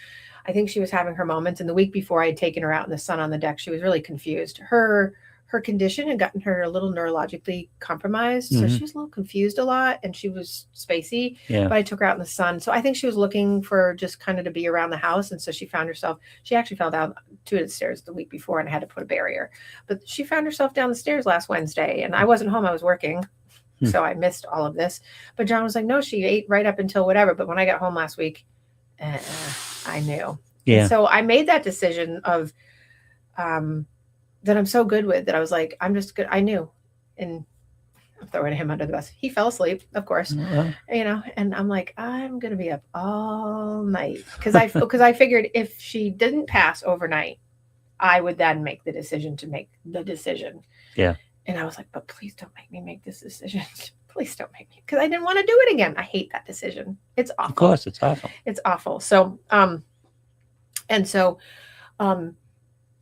I think she was having her moments. And the week before I had taken her out in the sun on the deck, she was really confused. Her condition had gotten her a little neurologically compromised. So she was a little confused a lot, and she was spacey. Yeah. But I took her out in the sun. So I think she was looking for just kind of to be around the house. And so she actually fell down 2 of the stairs the week before, and I had to put a barrier. But she found herself down the stairs last Wednesday, and I wasn't home. I was working. So I missed all of this. But John was like, no, she ate right up until whatever. But when I got home last week, I knew. Yeah. And so I made that decision of that I'm so good with, that I was like, I'm just good. I knew. And I'm throwing him under the bus. He fell asleep, of course, and I'm like, I'm going to be up all night. Because I figured if she didn't pass overnight, I would then make the decision to make the decision. Yeah. And I was like, but please don't make me make this decision. Please don't make me, because I didn't want to do it again. I hate that decision. It's awful. Of course, it's awful. It's awful. So,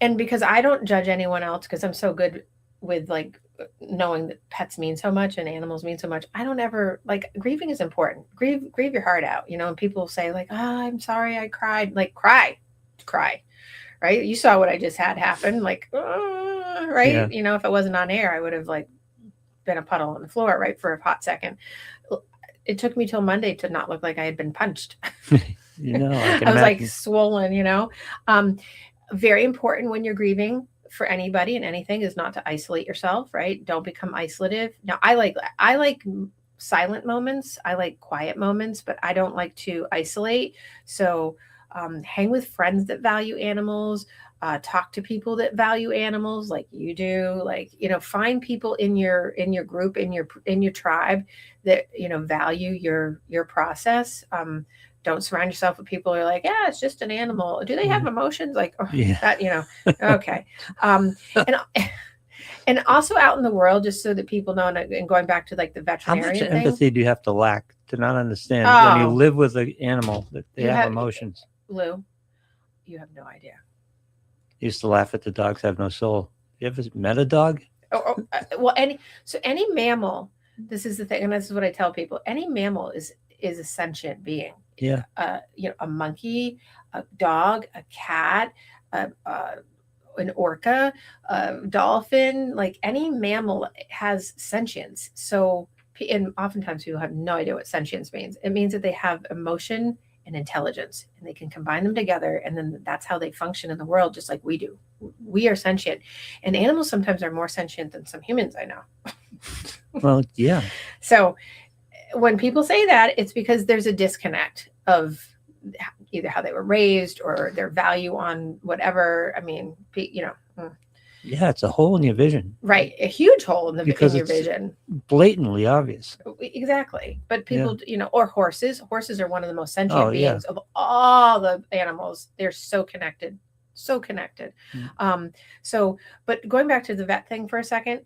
and because I don't judge anyone else, because I'm so good with like knowing that pets mean so much and animals mean so much. I don't ever, like, grieving is important. Grieve your heart out, and people say like, I'm sorry, I cried. Like, cry, right? You saw what I just had happen. Like, right? Yeah. If it wasn't on air, I would have like been a puddle on the floor, right, for a hot second. It took me till Monday to not look like I had been punched. I can I was imagine. like swollen, very important when you're grieving for anybody and anything is not to isolate yourself, right? Don't become isolative. Now, I like silent moments. I like quiet moments, but I don't like to isolate. So hang with friends that value animals, talk to people that value animals like you do, like, find people in your group, in your tribe that, value your process. Don't surround yourself with people who are like, yeah, it's just an animal. Do they have emotions? Like, that, okay. And also out in the world, just so that people know, and going back to like the veterinarian How much thing. empathy do you have to lack to not understand when you live with an animal that they have emotions? Lou, you have no idea. I used to laugh at the dogs have no soul. You ever met a dog? Well, any mammal, this is the thing, and this is what I tell people, any mammal is a sentient being. Yeah. A monkey, a dog, a cat, an orca, a dolphin, like any mammal has sentience. So, and oftentimes people have no idea what sentience means. It means that they have emotion and intelligence, and they can combine them together, and then that's how they function in the world, just like we do. We are sentient, and animals sometimes are more sentient than some humans I know. Well, yeah. So when people say that, it's because there's a disconnect of either how they were raised or their value on whatever. I mean, Yeah, it's a hole in your vision. Right. A huge hole in your vision. Blatantly obvious. Exactly. But people, or horses. Horses are one of the most sentient beings of all the animals. They're so connected. So connected. Mm-hmm. But going back to the vet thing for a second,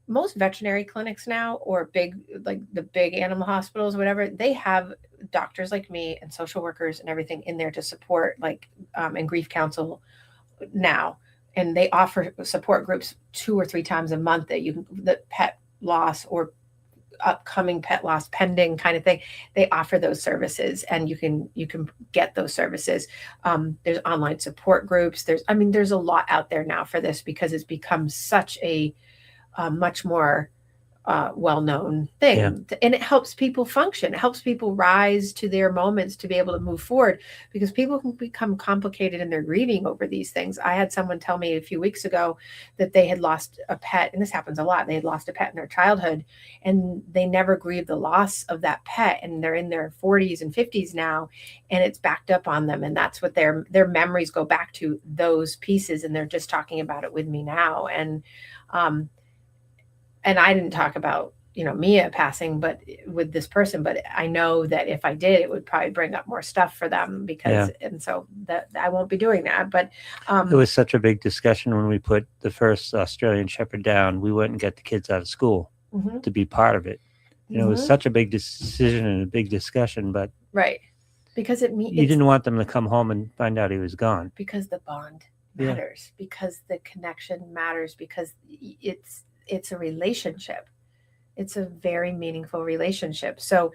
most veterinary clinics now, or the big animal hospitals, whatever, they have doctors like me and social workers and everything in there to support, and grief counsel now. And they offer support groups 2 or 3 times a month that pet loss or upcoming pet loss pending kind of thing. They offer those services, and you can get those services. There's online support groups. There's a lot out there now for this, because it's become such a much more well-known thing. And it helps people function. It helps people rise to their moments to be able to move forward, because people can become complicated in their grieving over these things. I had someone tell me a few weeks ago that they had lost a pet, and this happens a lot. They had lost a pet in their childhood, and they never grieved the loss of that pet, and they're in their 40s and 50s now, and it's backed up on them, and that's what their memories go back to, those pieces, and they're just talking about it with me now. And I didn't talk about, Mia passing, but with this person, but I know that if I did, it would probably bring up more stuff for them, because, and so that I won't be doing that. But it was such a big discussion when we put the first Australian Shepherd down. We went and get the kids out of school to be part of it. It was such a big decision and a big discussion, but right, because you didn't want them to come home and find out he was gone, because the bond matters, because the connection matters, because it's a relationship. It's a very meaningful relationship. So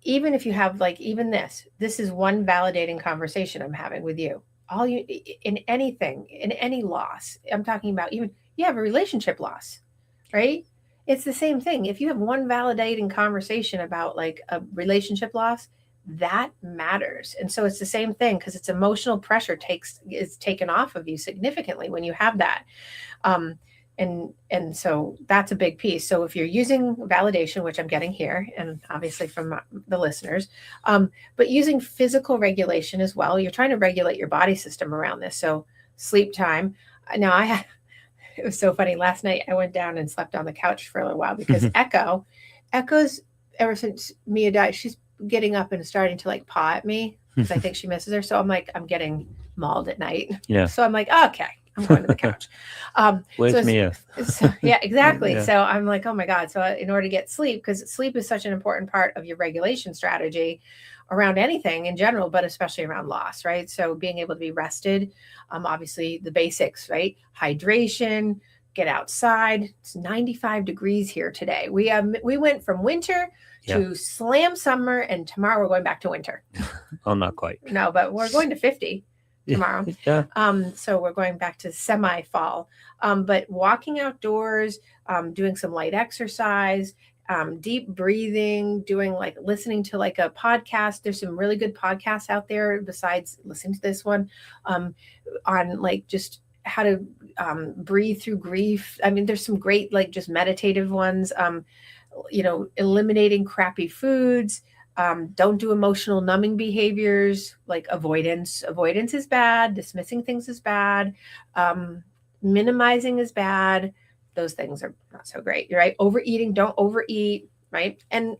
even if you have, like, even this is one validating conversation I'm having with you. All you, in anything, in any loss, I'm talking about, even you have a relationship loss, right? It's the same thing. If you have one validating conversation about like a relationship loss, that matters. And so it's the same thing, because it's emotional pressure is taken off of you significantly when you have that. And so that's a big piece. So if you're using validation, which I'm getting here, and obviously from the listeners, but using physical regulation as well, you're trying to regulate your body system around this. So sleep time. Now it was so funny. Last night I went down and slept on the couch for a little while, because Echo's, ever since Mia died, she's getting up and starting to like paw at me, because I think she misses her. So I'm like, I'm getting mauled at night. Yeah. So I'm like, okay, I'm going to the couch. Where's Mia? Yeah, exactly. Yeah. So I'm like, oh my God. So in order to get sleep, because sleep is such an important part of your regulation strategy around anything in general, but especially around loss, right? So being able to be rested, obviously the basics, right? Hydration, get outside. It's 95 degrees here today. We went from winter to slam summer, and tomorrow we're going back to winter. Oh, not quite. No, but we're going to 50 tomorrow. So we're going back to semi-fall. But walking outdoors, doing some light exercise, deep breathing, doing like listening to like a podcast. There's some really good podcasts out there besides listening to this one, on like just how to breathe through grief. I mean, there's some great like just meditative ones. Eliminating crappy foods. Don't do emotional numbing behaviors like avoidance. Avoidance is bad. Dismissing things is bad. Minimizing is bad. Those things are not so great. You're right. Overeating, don't overeat. Right. And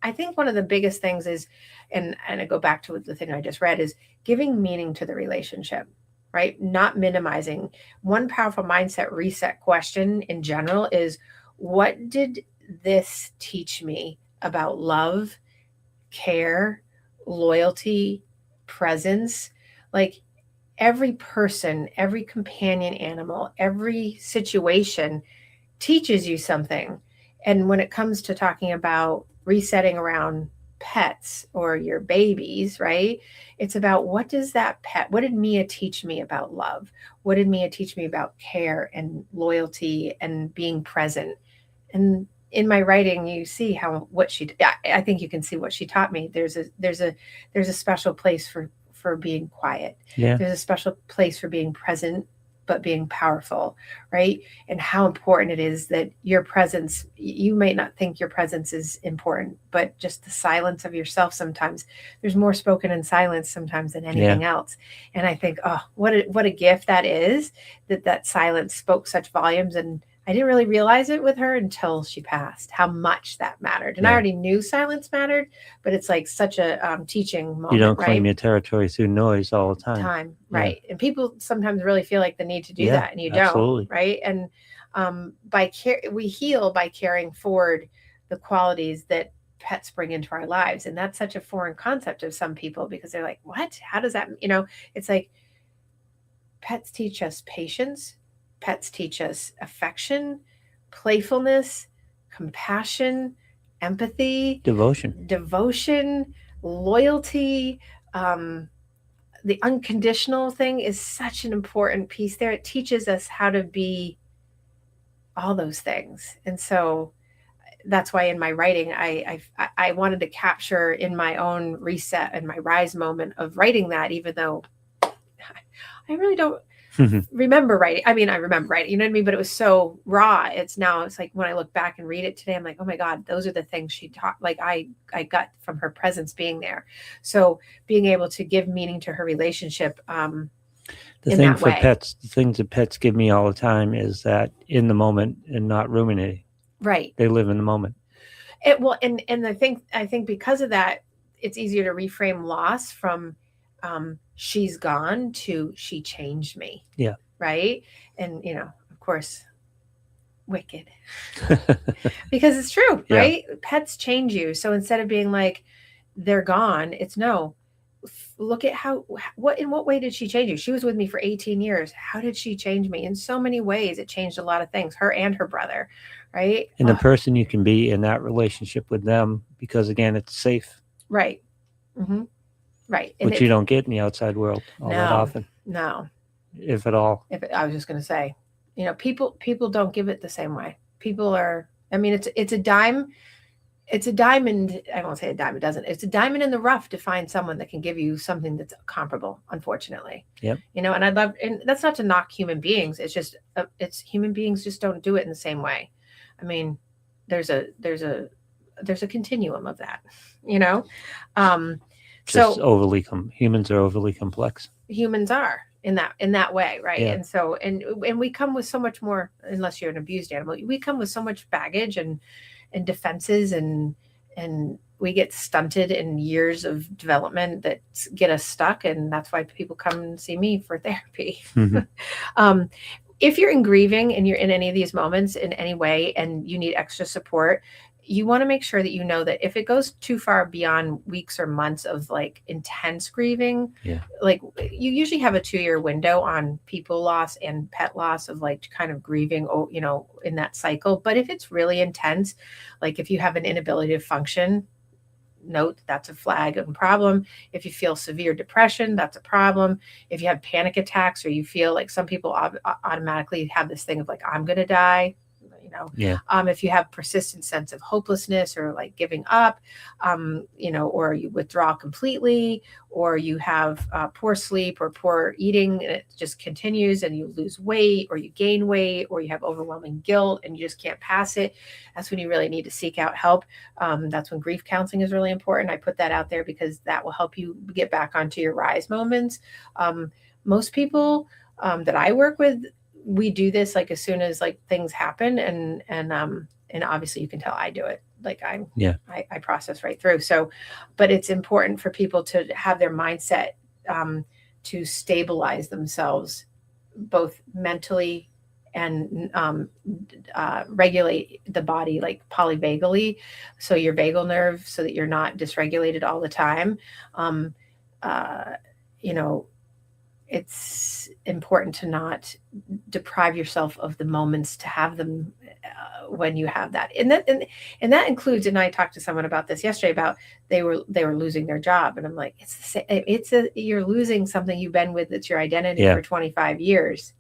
I think one of the biggest things is, and I go back to the thing I just read, is giving meaning to the relationship, right? Not minimizing. One powerful mindset reset question in general is, what did this teach me about love, care, loyalty, presence? Like every person, every companion animal, every situation teaches you something. And when it comes to talking about resetting around pets or your babies, right? It's about, what did Mia teach me about love? What did Mia teach me about care and loyalty and being present? And in my writing, you see I think you can see what she taught me. There's a special place for being quiet. Yeah. There's a special place for being present, but being powerful, right? And how important it is that your presence, you may not think your presence is important, but just the silence of yourself, sometimes there's more spoken in silence sometimes than anything else. And I think, oh, what a gift that is, that silence spoke such volumes. And I didn't really realize it with her until she passed, how much that mattered. And I already knew silence mattered, but it's like such a teaching moment. You don't claim your territory through noise all the time. Right. And people sometimes really feel like the need to do that, and you absolutely. don't, right? And we heal by carrying forward the qualities that pets bring into our lives. And that's such a foreign concept of some people, because they're like, what? How does that, it's like, pets teach us patience. Pets teach us affection, playfulness, compassion, empathy, devotion, loyalty. The unconditional thing is such an important piece there. It teaches us how to be all those things. And so that's why in my writing, I wanted to capture in my own reset and my rise moment of writing that, even though I really don't remember writing. I mean, I remember writing, you know what I mean? But it was so raw. It's like when I look back and read it today, I'm like, oh my God, those are the things she taught. Like I got from her presence being there. So being able to give meaning to her relationship, the in thing that for way. pets, the things that pets give me all the time is that in the moment and not ruminating. Right. They live in the moment. Well, and I think because of that, it's easier to reframe loss from she's gone to she changed me. Yeah. Right. And of course, wicked. Because it's true, Yeah. right? Pets change you. So instead of being like they're gone, it's no. Look at in what way did she change you? She was with me for 18 years. How did she change me? In so many ways, it changed a lot of things, her and her brother, right? And the person you can be in that relationship with them, because again, it's safe. Right. Mm-hmm. Right. And Which you don't get in the outside world all that often. No. If at all. I was just going to say, people don't give it the same way. People are, I mean, it's a dime. It's a diamond. I won't say a dime. It doesn't. It's a diamond in the rough to find someone that can give you something that's comparable, unfortunately. Yep. And and that's not to knock human beings. It's just, it's human beings just don't do it in the same way. I mean, there's a continuum of that, Just so humans are overly complex. Humans are in that way, right? Yeah. And so and we come with so much more, unless you're an abused animal, we come with so much baggage and defenses, and we get stunted in years of development that get us stuck, and that's why people come and see me for therapy. Mm-hmm. If you're in grieving and you're in any of these moments in any way and you need extra support, you want to make sure that you know that if it goes too far beyond weeks or months of like intense grieving, like you usually have a 2-year window on people loss and pet loss of like kind of grieving, in that cycle. But if it's really intense, like if you have an inability to function, note that's a flag and problem. If you feel severe depression, that's a problem. If you have panic attacks, or you feel like some people automatically have this thing of like, I'm going to die, if you have persistent sense of hopelessness or like giving up, or you withdraw completely, or you have poor sleep or poor eating and it just continues, and you lose weight or you gain weight, or you have overwhelming guilt and you just can't pass it, that's when you really need to seek out help. That's when grief counseling is really important. I put that out there because that will help you get back onto your rise moments. Most people that I work with, we do this like as soon as like things happen, and obviously you can tell I do it. Like I process right through. So, but it's important for people to have their mindset to stabilize themselves, both mentally and regulate the body like polyvagally. So your vagal nerve, so that you're not dysregulated all the time. It's important to not deprive yourself of the moments, to have them when you have that. And that includes, and I talked to someone about this yesterday, about they were losing their job, and I'm like, it's the same. You're losing something you've been with, that's your identity for 25 years.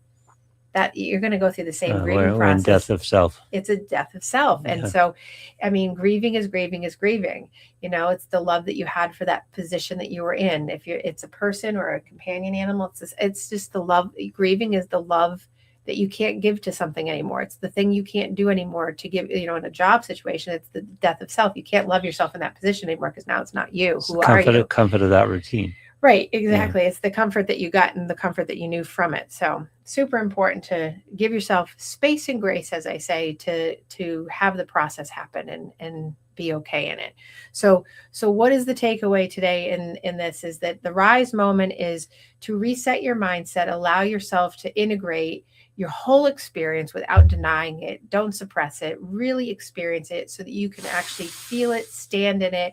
That you're going to go through the same grieving process. We're in death of self. It's a death of self. And so, I mean, grieving is grieving. It's the love that you had for that position that you were in. If it's a person or a companion animal, it's just the love. Grieving is the love that you can't give to something anymore. It's the thing you can't do anymore to give, in a job situation. It's the death of self. You can't love yourself in that position anymore, because now it's not you. Who are you? Comfort of that routine. Right, exactly. Yeah. It's the comfort that you got and the comfort that you knew from it. So super important to give yourself space and grace, as I say, to have the process happen and be okay in it. So what is the takeaway today in this is that the rise moment is to reset your mindset, allow yourself to integrate your whole experience without denying it. Don't suppress it, really experience it so that you can actually feel it, stand in it,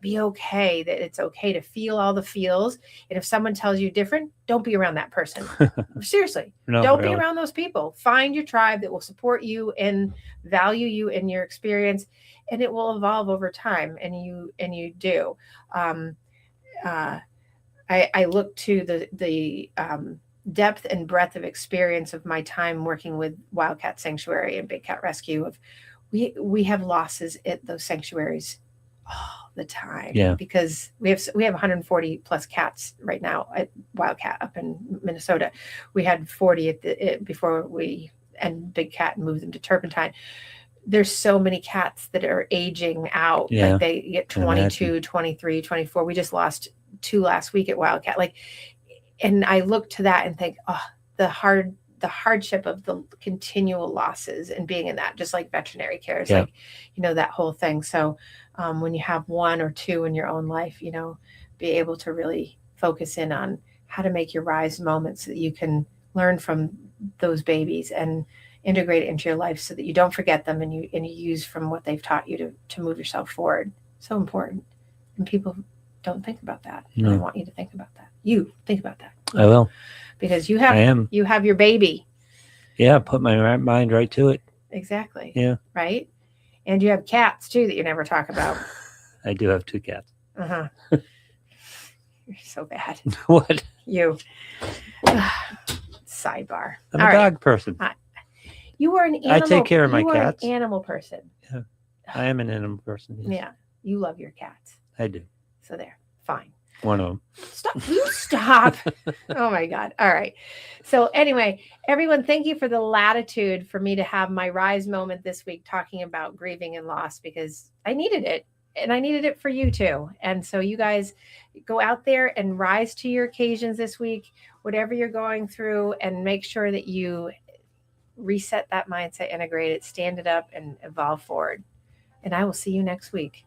be okay, that it's okay to feel all the feels. And if someone tells you different, don't be around that person. Seriously, don't be around those people. Find your tribe that will support you and value you in your experience, and it will evolve over time. And you do. I look to the depth and breadth of experience of my time working with Wildcat Sanctuary and Big Cat Rescue of we have losses at those sanctuaries all the time. Yeah. Because we have 140 plus cats right now at Wildcat up in Minnesota. We had 40 before we and Big Cat moved them to Turpentine. There's so many cats that are aging out. Yeah. Like they get 22, 23, 24. We just lost 2 last week at Wildcat. Like, and I look to that and think, oh, the hardship of the continual losses and being in that, just like veterinary care is like, that whole thing. So when you have 1 or 2 in your own life, be able to really focus in on how to make your rise moments so that you can learn from those babies and integrate it into your life so that you don't forget them and you use from what they've taught you to move yourself forward. So important. And people don't think about that. No. I want you to think about that. You think about that. I will. Because you have your baby. Yeah, put my mind right to it. Exactly. Yeah. Right? And you have cats too that you never talk about. I do have 2 cats. Uh-huh. You're so bad. What? You. Sidebar. I'm a dog person. You are an animal. I take care of my cats. An animal person. Yeah. I am an animal person. Yes. Yeah. You love your cats. I do. So there. Fine. One of them. Stop. You stop. Oh my God. All right. So anyway, everyone, thank you for the latitude for me to have my rise moment this week talking about grieving and loss because I needed it. And I needed it for you too. And so you guys go out there and rise to your occasions this week, whatever you're going through, and make sure that you reset that mindset, integrate it, stand it up, and evolve forward. And I will see you next week.